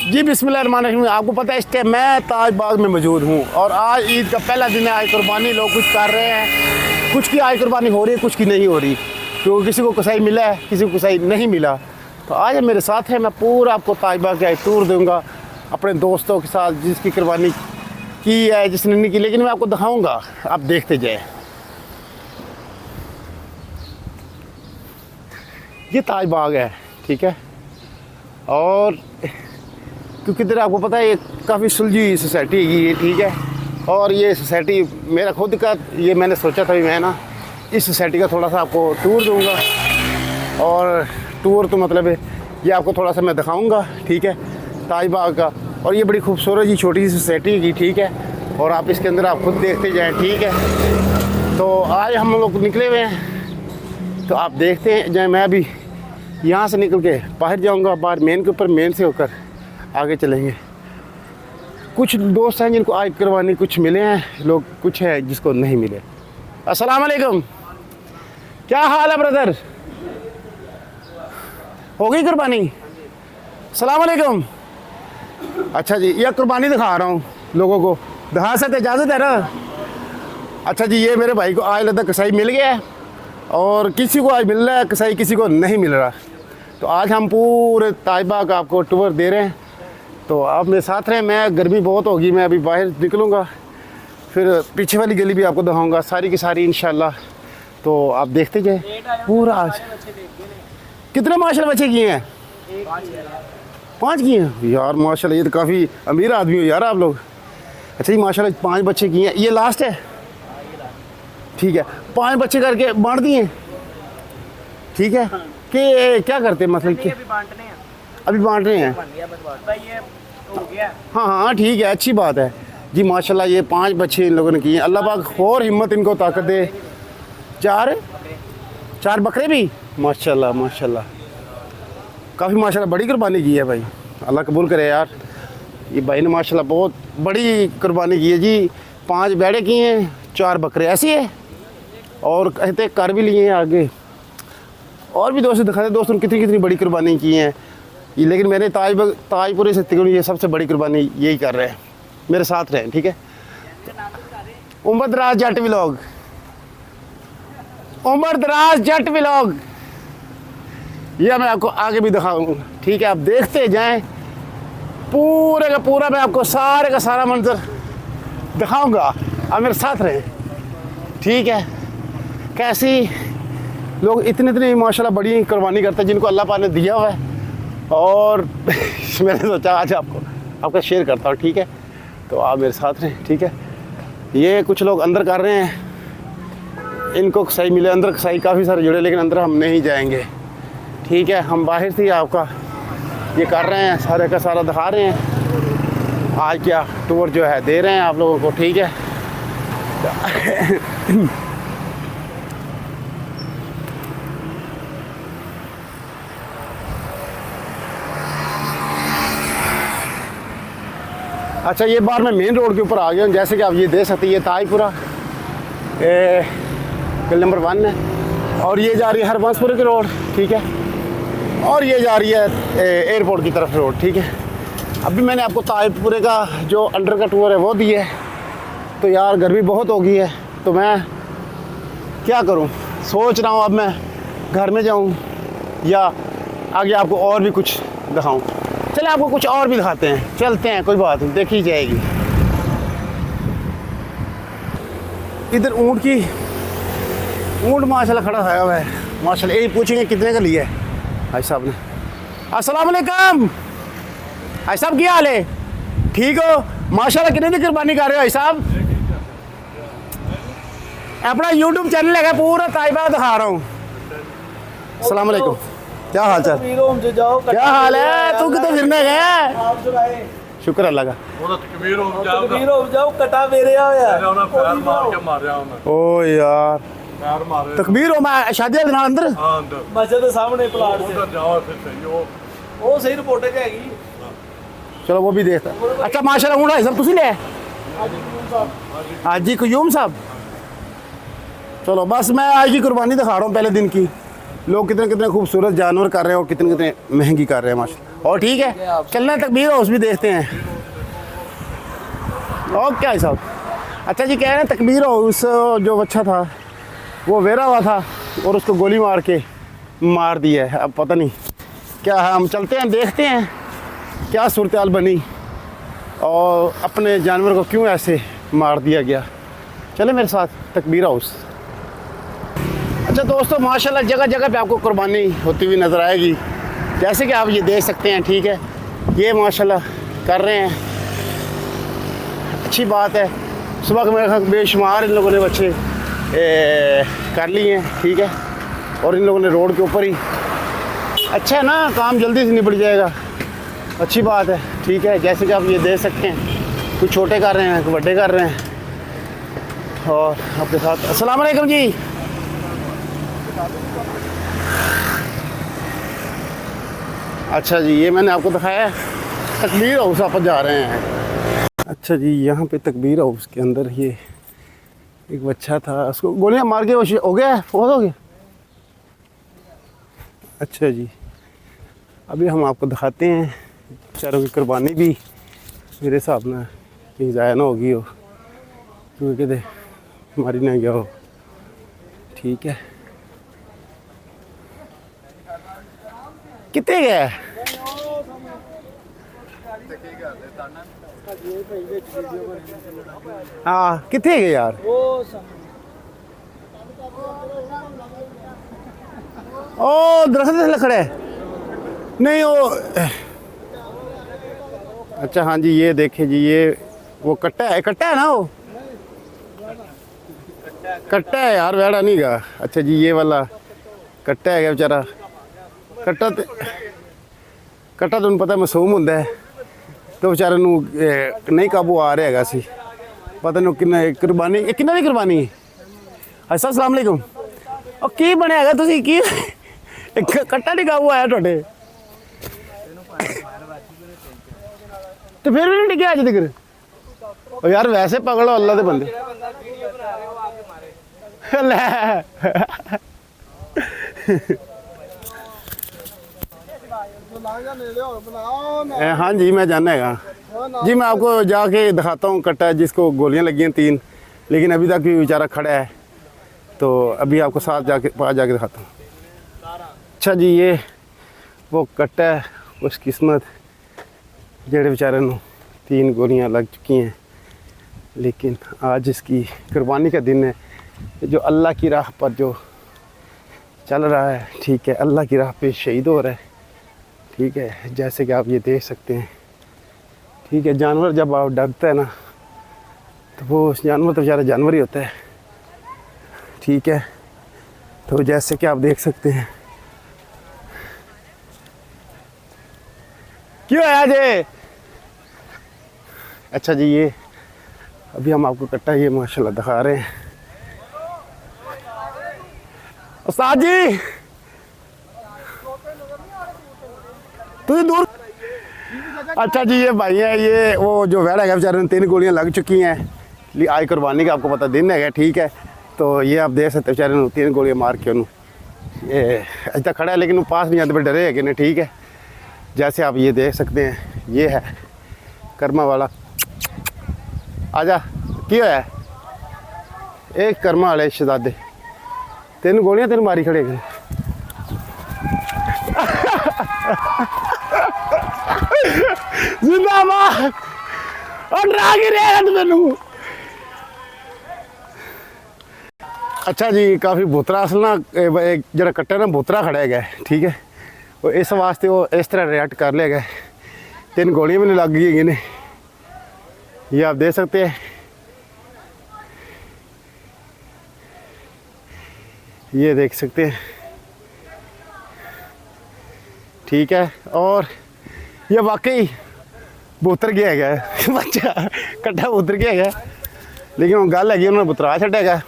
जी बिस्मिल्लाहिर्रहमानिर्रहीम। आपको पता है इस टाइम मैं ताज बाग में मौजूद हूँ और आज ईद का पहला दिन है। आज कुर्बानी लोग कुछ कर रहे हैं, कुछ की आज कुर्बानी हो रही है, कुछ की नहीं हो रही, क्योंकि किसी को कसाई मिला है, किसी को कसाई नहीं मिला। तो आज मेरे साथ है, मैं पूरा आपको ताज बाग का टूर दूँगा अपने दोस्तों के साथ, जिसकी कुर्बानी की है, जिसने नहीं की, लेकिन मैं आपको दिखाऊँगा, आप देखते जाए। ये ताज बाग है, ठीक है। और क्योंकि इधर आपको पता है ये काफ़ी सुलझी हुई सोसाइटी है ये, ठीक है। और ये सोसाइटी मेरा खुद का, ये मैंने सोचा था भी मैं ना इस सोसाइटी का थोड़ा सा आपको टूर दूंगा। और टूर तो मतलब है ये आपको थोड़ा सा मैं दिखाऊंगा, ठीक है, ताज बाग का। और ये बड़ी खूबसूरत जी छोटी सी सोसाइटी की, ठीक है। और आप इसके अंदर आप खुद देखते जाएँ, ठीक है। तो आज हम लोग निकले हुए हैं, तो आप देखते हैं जाए। मैं अभी यहाँ से निकल के बाहर जाऊँगा, बाहर मेन के ऊपर, मेन से होकर आगे चलेंगे। कुछ दोस्त हैं जिनको आज कुर्बानी कुछ मिले हैं, लोग कुछ है जिसको नहीं मिले। अस्सलाम वालेकुम, क्या हाल है ब्रदर? हो गई कुर्बानी? अस्सलाम वालेकुम। अच्छा जी, यह कुर्बानी दिखा रहा हूँ लोगों को, दिखा सकते, इजाज़त है ना? अच्छा जी, ये मेरे भाई को आज लगता कसाई मिल गया है और किसी को आज मिल रहा है कसाई, किसी को नहीं मिल रहा। तो आज हम पूरे ताज बाग का आपको टूर दे रहे हैं, तो आप मेरे साथ रहें। मैं गर्मी बहुत होगी, मैं अभी बाहर निकलूँगा, फिर पीछे वाली गली भी आपको दिखाऊंगा, सारी की सारी इंशाल्लाह। तो आप देखते जाए पूरा। आज कितने माशाल्लाह बच्चे किए हैं? 5 किए हैं यार, माशाल्लाह। ये तो काफ़ी अमीर आदमी हो यार आप लोग। अच्छा जी, माशाल्लाह 5 बच्चे किए हैं, ये लास्ट है, ठीक है। 5 बच्चे करके बांट दिए, ठीक है। कि क्या करते हैं मतलब कि अभी बांट रहे हैं? हाँ हाँ ठीक है, अच्छी बात है जी। माशाल्लाह ये 5 बच्चे इन लोगों ने किए। अल्लाह पाक और हिम्मत इनको ताकत दे। 4 बकरे भी, माशाल्लाह माशाल्लाह, काफ़ी माशाल्लाह बड़ी कुर्बानी की है भाई, अल्लाह कबूल करे यार। ये भाई ने माशाल्लाह बहुत बड़ी कुर्बानी की है जी। 5 बैड़े किए हैं, 4 बकरे, ऐसे है। और कहते कर भी लिए हैं आगे, और भी दोस्त दिखाते दोस्तों कितनी कितनी बड़ी कुर्बानी की हैं। लेकिन मैंने ताजपुरे से तकरीबन ये सबसे बड़ी कुर्बानी यही कर रहे हैं। मेरे साथ रहें, ठीक है। उमर दराज जट व्लॉग, उमर दराज जट व्लॉग, यह मैं आपको आगे भी दिखाऊंगा, ठीक है। आप देखते जाएं, पूरे का पूरा मैं आपको सारे का सारा मंजर दिखाऊंगा। आप मेरे साथ रहें, ठीक है। कैसी लोग इतनी माशाल्लाह बड़ी कुर्बानी करते हैं जिनको अल्लाह पाक ने दिया हुआ है। और मैंने सोचा आज आपका शेयर करता हूँ, ठीक है। तो आप मेरे साथ रहें, ठीक है। ये कुछ लोग अंदर कर रहे हैं, इनको कसाई मिले, अंदर कसाई काफ़ी सारे जुड़े, लेकिन अंदर हम नहीं जाएंगे, ठीक है। हम बाहर से आपका ये कर रहे हैं, सारे का सारा दिखा रहे हैं। आज क्या टूर जो है दे रहे हैं आप लोगों को, ठीक है। अच्छा, ये बार मैं मेन रोड के ऊपर आ गया हूँ, जैसे कि आप ये देख सकते हैं। ये ताजपुरा गली नंबर 1 है, और ये जा रही है हरबंसपुर की रोड, ठीक है। और ये जा रही है एयरपोर्ट की तरफ रोड, ठीक है। अभी मैंने आपको ताजपुरे का जो अंडर का टूर है वो दिया है। तो यार गर्मी बहुत हो गई है, तो मैं क्या करूँ, सोच रहा हूँ अब मैं घर में जाऊँ या आगे आपको और भी कुछ दिखाऊँ। चले आपको कुछ और भी दिखाते हैं, चलते हैं, कोई बात नहीं, देखी जाएगी। इधर ऊँट माशाल्लाह खड़ा हुआ है, माशाल्लाह। यही पूछेंगे कितने का लिया है भाई साहब ने। अस्सलाम वालेकुम भाई साहब, क्या हाल है? ठीक हो माशाल्लाह। कितने की कुर्बानी कर रहे हो भाई साहब? अपना यूट्यूब चैनल है, पूरा ताज बाग दिखा रहा हूँ। अस्सलाम वालेकुम, क्या हाल चाल? क्या हाल है? तू कितने फिरने गया? शुक्र अल्लाह का। ओ यार तकबीर हो, मैं शादी के अंदर मस्जिद के सामने प्लाट वो सही रिपोर्ट है। चलो वो भी देखता। अच्छा माशाल्लाह, ऊँट है सर तुसी ले हाजी क्यूम साहब। चलो बस मैं आज की कुर्बानी दिखा रहा हूँ पहले दिन की, लोग कितने कितने खूबसूरत जानवर कर रहे हैं और कितने कितने महंगी कर रहे हैं माशा। और ठीक है, चलना है तकबीर हाउस भी देखते हैं। ओके भाई साहब। अच्छा जी, कह रहे हैं तकबीर हाउस जो बच्चा था वो वेरा हुआ था और उसको गोली मार के मार दिया है। अब पता नहीं क्या है, हम चलते हैं देखते हैं क्या सूरत हाल बनी और अपने जानवर को क्यों ऐसे मार दिया गया। चले मेरे साथ तकबीर हाउस। अच्छा दोस्तों, माशाल्लाह जगह जगह पे आपको कुर्बानी होती हुई नज़र आएगी, जैसे कि आप ये देख सकते हैं। ठीक है, ये माशाल्लाह कर रहे हैं, अच्छी बात है। सुबह के मेरे ख्याल बेशुमार इन लोगों ने बच्चे कर लिए हैं। ठीक है, और इन लोगों ने रोड के ऊपर ही, अच्छा है ना, काम जल्दी से निपट जाएगा, अच्छी बात है। ठीक है, जैसे कि आप ये देख सकते हैं, कुछ छोटे कर रहे हैं, कुछ बड़े कर रहे हैं। और आपके साथ अस्सलाम वालेकुम जी। अच्छा जी, ये मैंने आपको दिखाया तकबीर हाउस आप जा रहे हैं। अच्छा जी, यहाँ पे तकबीर हाउस के अंदर ये एक बच्चा था, उसको गोलियां मार के हो गया, बहुत हो गया। अच्छा जी, अभी हम आपको दिखाते हैं बेचारों की कुर्बानी भी मेरे हिसाब में कहीं ज़ाया ना होगी हो, क्योंकि कहते मारी ना गया हो। ठीक है, कितने गया? हाँ, कितने गए यार? ओ दरख्त से खड़े नहीं वो। अच्छा हाँ जी, ये देखे जी, ये वो कट्टा है ना, वो कट्टा है यार, वेड़ा नहीं गा। अच्छा जी, ये वाला कट्टा है बेचारा। कट्टा तो उन्हें पता मासूम होंदा है, तो बेचारे नहीं काबू आ रहा है सी, पता नहीं किन्ना कुर्बानी, किन्ना दी कुर्बानी। अच्छा अस्सलाम वालेकुम। और की बनया है तुसी की कट्टा नहीं काबू आया तुहाडे, तो फिर भी नहीं डिग्या अज तक। और यार वैसे पकड़ो अल्लाह दे बंदे लै हाँ जी, मैं जानना है जी, मैं आपको जाके दिखाता हूँ कट्टा जिसको गोलियां लगी हैं 3, लेकिन अभी तक भी बेचारा खड़ा है, तो अभी आपको साथ पास जाके दिखाता हूँ। अच्छा जी, ये वो कट्टा है, उस किस्मत जेड़े बेचारे नू 3 गोलियां लग चुकी हैं, लेकिन आज इसकी कुर्बानी का दिन है, जो अल्लाह की राह पर जो चल रहा है। ठीक है, अल्लाह की राह पे शहीद हो रहा है। ठीक है, जैसे कि आप ये देख सकते हैं। ठीक है, जानवर जब आप डरता है ना, तो वो उस जानवर तो बेचारा जानवर ही होता है। ठीक है, तो जैसे कि आप देख सकते हैं। क्यों है आज? अच्छा जी, ये अभी हम आपको कट्टा ये माशाल्लाह दिखा रहे हैं। उस्ताद जी तुझे दूर। अच्छा जी, ये भाई है, ये वो जो वैड़ा है बेचारे ने 3 गोलियां लग चुकी हैं। आज कुर्बानी का आपको पता दिन है। ठीक है, तो ये आप देख सकते बेचारे ने 3 गोलियां मार के उन्होंने ये अज तक खड़ा है, लेकिन वो पास नहीं आते पे डरे है कि नहीं। ठीक है, जैसे आप ये देख सकते हैं, ये है कर्मा वाला। आजा की होया एक कर्मा वाले शहजादे 3 गोलियां तेन मारी खड़े गए। जिंदाबाद और डरा के रहे मैनू। अच्छा जी, काफ़ी बोतरा असल ना एक जरा कट्टा ना बोतरा खड़ा है। ठीक है, वो इस वास्ते वो इस तरह रिएक्ट कर ले गए। 3 गोलियां भी नहीं लग गई ने, ये आप देख सकते हैं। ये देख सकते हैं। ठीक है, और ये वाकई बोतर गया है बच्चा, कट्ठा बोतर गया है, लेकिन वो गल है उन्होंने बुतरा छड्या है।